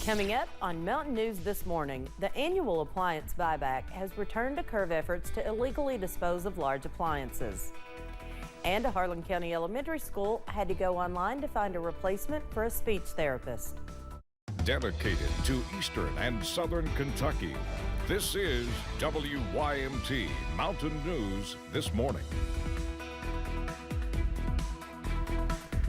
Coming up on Mountain News this morning, the annual appliance buyback has returned to curb efforts to illegally dispose of large appliances. And a Harlan County elementary school had to go online to find a replacement for a speech therapist. Dedicated to Eastern and Southern Kentucky, this is WYMT Mountain News this morning.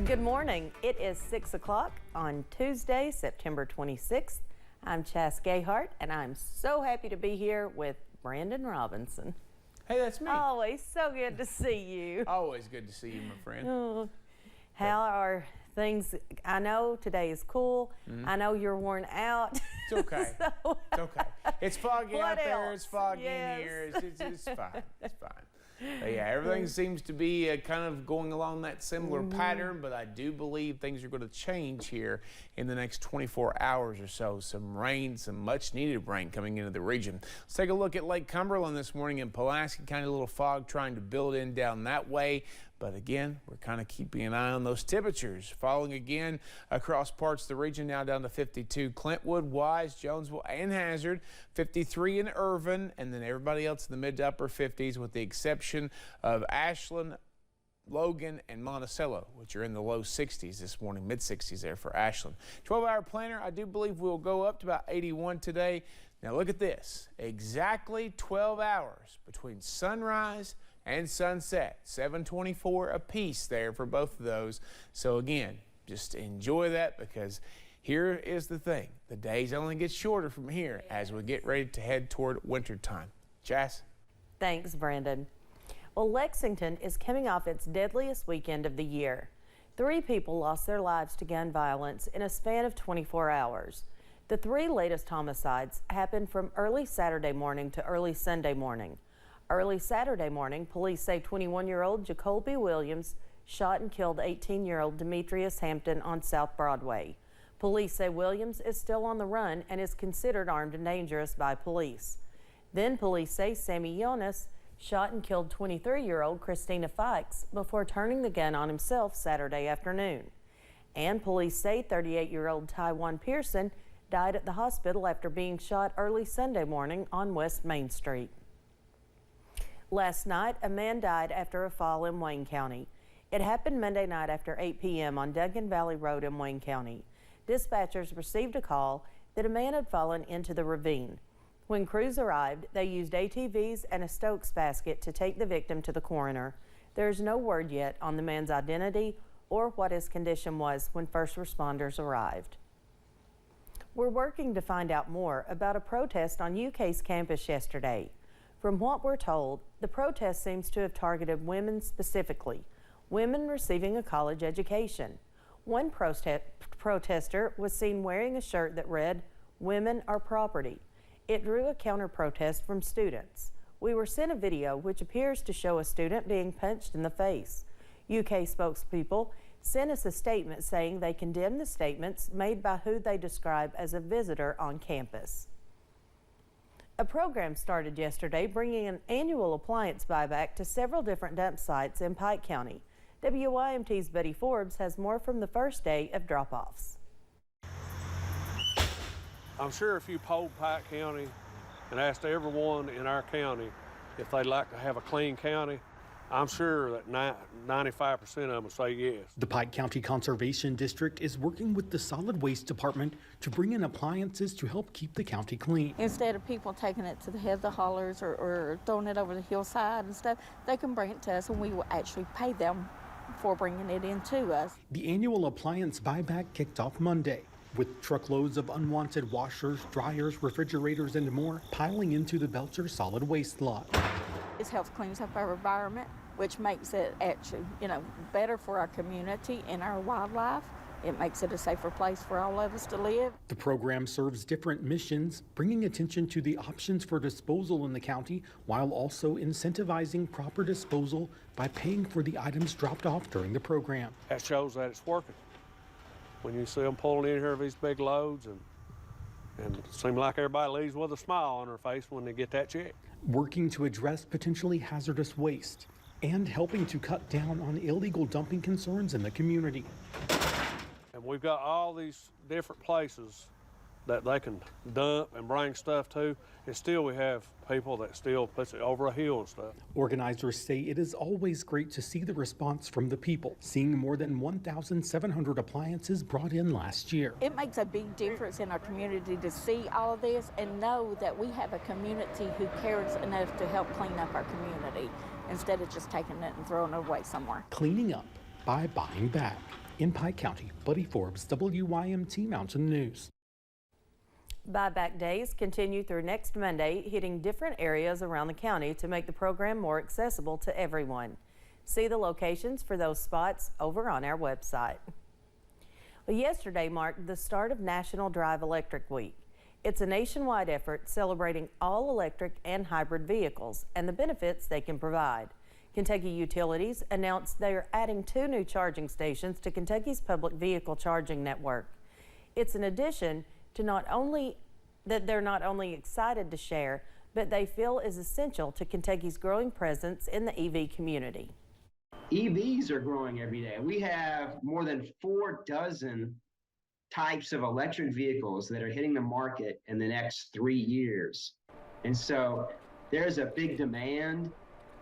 Good morning. It is 6 o'clock on Tuesday, September 26th. I'm Chas Gayhart, and I'm so happy to be here with Brandon Robinson. Hey, that's me. Always so good to see you. Always good to see you, my friend. Oh, how are things? I know today is cool. I know you're worn out. It's okay. It's okay. It's foggy What out there. else? It's foggy Yes. in here. It's fine. It's fine. But yeah, everything seems to be kind of going along that similar pattern, but I do believe things are going to change here in the next 24 hours or so. Some rain, some much needed rain coming into the region. Let's take a look at Lake Cumberland this morning in Pulaski County. A little fog trying to build in down that way. But again, we're kind of keeping an eye on those temperatures. Falling again across parts of the region, now down to 52. Clintwood, Wise, Jonesville, and Hazard. 53 in Irvin, and then everybody else in the mid to upper 50s with the exception of Ashland, Logan, and Monticello, which are in the low 60s this morning, mid 60s there for Ashland. 12-hour planner, I do believe we'll go up to about 81 today. Now look at this, exactly 12 hours between sunrise and sunset, 7:24 apiece there for both of those. So again, just enjoy that, because here is the thing. The days only get shorter from here as we get ready to head toward winter time. Jess? Thanks, Brandon. Well, Lexington is coming off its deadliest weekend of the year. 3 people lost their lives to gun violence in a span of 24 hours. The 3 latest homicides happened from early Saturday morning to early Sunday morning. Early Saturday morning, police say 21-year-old Jacoby Williams shot and killed 18-year-old Demetrius Hampton on South Broadway. Police say Williams is still on the run and is considered armed and dangerous by police. Then police say Sammy Jonas shot and killed 23-year-old Christina Fikes before turning the gun on himself Saturday afternoon. And police say 38-year-old Taiwan Pearson died at the hospital after being shot early Sunday morning on West Main Street. Last night, a man died after a fall in Wayne County. It happened Monday night after 8 p.m. on Duncan Valley Road in Wayne County. Dispatchers received a call that a man had fallen into the ravine. When crews arrived, they used ATVs and a Stokes basket to take the victim to the coroner. There is no word yet on the man's identity or what his condition was when first responders arrived. We're working to find out more about a protest on UK's campus yesterday. From what we're told, the protest seems to have targeted women specifically, women receiving a college education. One protester was seen wearing a shirt that read, "Women are property." It drew a counter-protest from students. We were sent a video which appears to show a student being punched in the face. UK spokespeople sent us a statement saying they condemn the statements made by who they describe as a visitor on campus. A program started yesterday bringing an annual appliance buyback to several different dump sites in Pike County. WYMT's Betty Forbes has more from the first day of drop-offs. I'm sure if you polled Pike County and asked everyone in our county if they'd like to have a clean county, I'm sure that 95% of them will say yes. The Pike County Conservation District is working with the Solid Waste Department to bring in appliances to help keep the county clean. Instead of people taking it to the head of the hollers or throwing it over the hillside and stuff, they can bring it to us and we will actually pay them for bringing it in to us. The annual appliance buyback kicked off Monday, with truckloads of unwanted washers, dryers, refrigerators, and more piling into the Belcher solid waste lot. This helps clean up our environment, which makes it actually, better for our community and our wildlife. It makes it a safer place for all of us to live. The program serves different missions, bringing attention to the options for disposal in the county, while also incentivizing proper disposal by paying for the items dropped off during the program. That shows that it's working. When you see them pulling in here with these big loads, and it seems like everybody leaves with a smile on their face when they get that check. Working to address potentially hazardous waste and helping to cut down on illegal dumping concerns in the community. And we've got all these different places that they can dump and bring stuff to, and still we have people that still puts it over a hill and stuff. Organizers say it is always great to see the response from the people, seeing more than 1,700 appliances brought in last year. It makes a big difference in our community to see all of this and know that we have a community who cares enough to help clean up our community instead of just taking it and throwing it away somewhere. Cleaning up by buying back. In Pike County, Buddy Forbes, WYMT Mountain News. Buyback days continue through next Monday, hitting different areas around the county to make the program more accessible to everyone. See the locations for those spots over on our website. Well, yesterday marked the start of National Drive Electric Week. It's a nationwide effort celebrating all electric and hybrid vehicles and the benefits they can provide. Kentucky Utilities announced they are adding 2 new charging stations to Kentucky's public vehicle charging network. It's an addition to they're not only excited to share, but they feel is essential to Kentucky's growing presence in the EV community. EVs are growing every day. We have more than 4 dozen types of electric vehicles that are hitting the market in the next 3 years. And so there's a big demand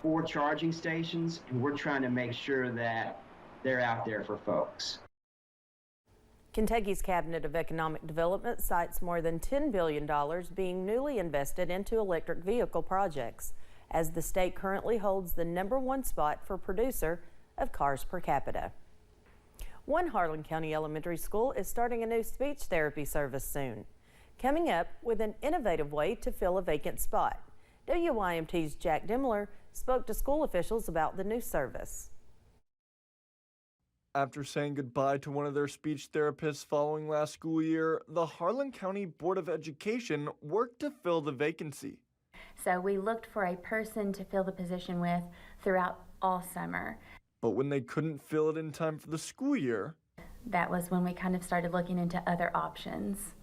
for charging stations, and we're trying to make sure that they're out there for folks. Kentucky's Cabinet of Economic Development cites more than $10 billion being newly invested into electric vehicle projects, as the state currently holds the #1 spot for producer of cars per capita. One Harlan County elementary school is starting a new speech therapy service soon, coming up with an innovative way to fill a vacant spot. WYMT's Jack Demler spoke to school officials about the new service. After saying goodbye to one of their speech therapists following last school year, the Harlan County Board of Education worked to fill the vacancy. So we looked for a person to fill the position with throughout all summer. But when they couldn't fill it in time for the school year, that was when we kind of started looking into other options.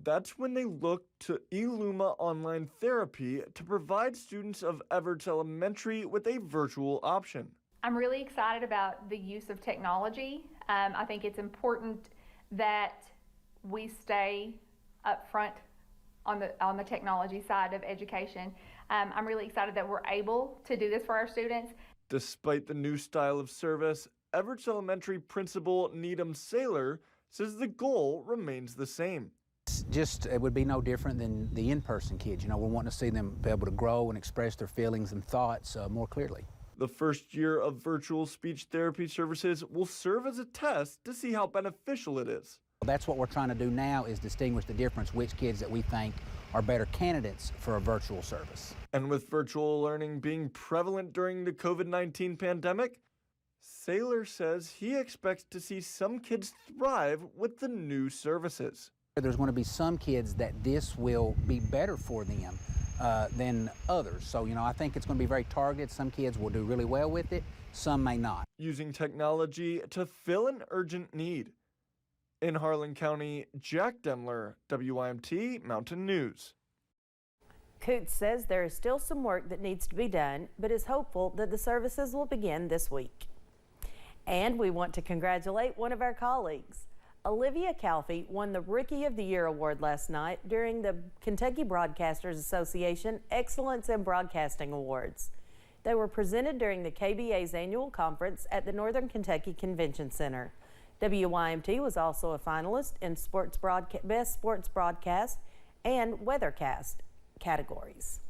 That's when they looked to eLuma Online Therapy to provide students of Everts Elementary with a virtual option. I'm really excited about the use of technology. I think it's important that we stay up front on the technology side of education. I'm really excited that we're able to do this for our students. Despite the new style of service, Everts Elementary Principal Needham Saylor says the goal remains the same. It would be no different than the in-person kids. You know, we're wanting to see them be able to grow and express their feelings and thoughts more clearly. The first year of virtual speech therapy services will serve as a test to see how beneficial it is. That's what we're trying to do now, is distinguish the difference, which kids that we think are better candidates for a virtual service. And with virtual learning being prevalent during the COVID-19 pandemic, Saylor says he expects to see some kids thrive with the new services. There's going to be some kids that this will be better for them than others. So, you know, I think it's going to be very targeted. Some kids will do really well with it, some may not. Using technology to fill an urgent need. In Harlan County, Jack Demler, WYMT Mountain News. Coots says there is still some work that needs to be done, but is hopeful that the services will begin this week. And we want to congratulate one of our colleagues. Olivia Calfee won the Rookie of the Year award last night during the Kentucky Broadcasters Association Excellence in Broadcasting Awards. They were presented during the KBA's annual conference at the Northern Kentucky Convention Center. WYMT was also a finalist in Best Sports Broadcast and Weathercast categories.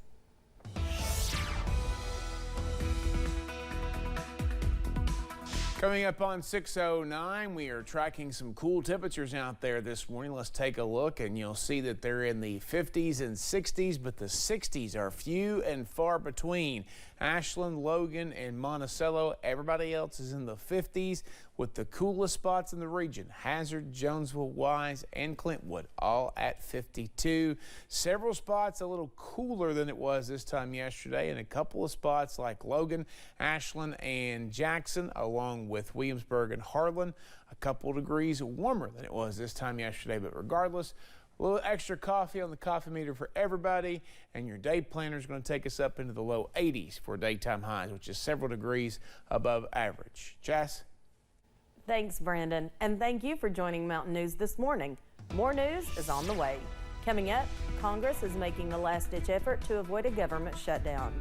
Coming up on 6:09, we are tracking some cool temperatures out there this morning. Let's take a look, and you'll see that they're in the 50s and 60s, but the 60s are few and far between. Ashland, Logan, and Monticello, everybody else is in the 50s, with the coolest spots in the region. Hazard, Jonesville, Wise, and Clintwood, all at 52. Several spots a little cooler than it was this time yesterday, and a couple of spots like Logan, Ashland, and Jackson, along with Williamsburg and Harlan, a couple degrees warmer than it was this time yesterday. But regardless, a little extra coffee on the coffee meter for everybody, and your day planner is going to take us up into the low 80s for daytime highs, which is several degrees above average. Jess? Thanks, Brandon, and thank you for joining Mountain News this morning. More news is on the way. Coming up, Congress is making the last-ditch effort to avoid a government shutdown.